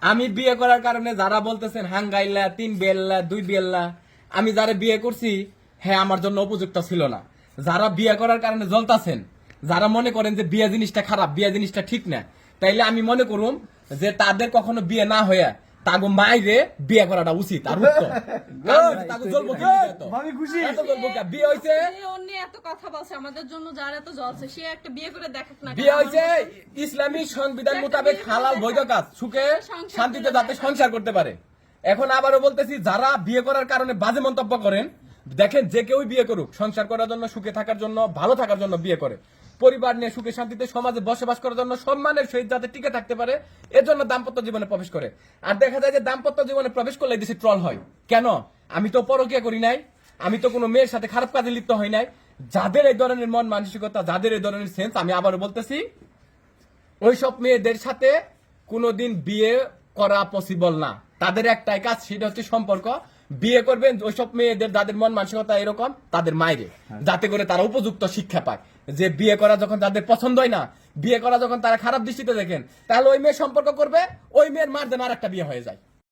আমি বিয়ে করার কারণে যারা বলতেছেন হাঙ্গাইল্লা 3 বিয়েল্লা 2 বিয়েল্লা, আমি যারা বিয়ে করছি হ্যাঁ আমার জন্য উপযুক্ত ছিল না। যারা বিয়ে করার কারণে জ্বলতাছেন, যারা মনে করেন যে বিয়ে জিনিসটা খারাপ, বিয়ে জিনিসটা ঠিক না, তাইলে আমি মনে করুম যে তাদের কখনো বিয়ে না হয়ে তাগো মাইরে বিয়ে করাটা উচিত আর উত্তম। কারণ তাগো জ্বলবো কি এত? আমি খুশি। এত জ্বলবো কি? বিয়ে হইছে, যে অন্য এত কথা বলছে আমাদের জন্য, যার এত জ্বলছে সে একটা বিয়ে করে দেখাক না। বিয়ে হইছে ইসলামী সংবিধান মোতাবেক হালাল বৈধ কাজ, সুখে শান্তিতে যাতে সংসার করতে পারে। এখন আবারও বলতেছি, যারা বিয়ে করার কারণে বাজে মন্তব্য করেন, দেখেন যে কেউ বিয়ে করুক সংসার করার জন্য, সুখে থাকার জন্য, ভালো থাকার জন্য বিয়ে করে, পরিবার নিয়ে সুখে শান্তিতে সমাজে বসবাস করার জন্য, সম্মানের সহিত যাতে টিকে থাকতে পারে, এর জন্য দাম্পত্য জীবনে প্রবেশ করে। আর দেখা যায় যে দাম্পত্য জীবনে প্রবেশ করলে দেশে ট্রল হয় কেন? আমি তো পরকীয়া করি নাই, আমি তো কোনো মেয়ের সাথে খারাপ কাজে লিপ্ত হই নাই। যাদের এই ধরনের মন মানসিকতা, যাদের এই ধরনের সেন্স, আমি আবারও বলতেছি ওইসব মেয়েদের সাথে কোনোদিন বিয়ে করা পসিবল না। তাদের একটাই কাজ, সেটা হচ্ছে সম্পর্ক। বিয়ে করবেন ওইসব মেয়েদের যাদের মন মানসিকতা এরকম, তাদের মায়েরে, যাতে করে তারা উপযুক্ত শিক্ষা পায় যে বিয়ে করা যখন তাদের পছন্দ হয় না, বিয়ে করা যখন তারা খারাপ দৃষ্টিতে দেখেন, তাহলে ওই মেয়ে সম্পর্ক করবে, ওই মেয়ের মার যেন আর একটা বিয়ে হয়ে যায়।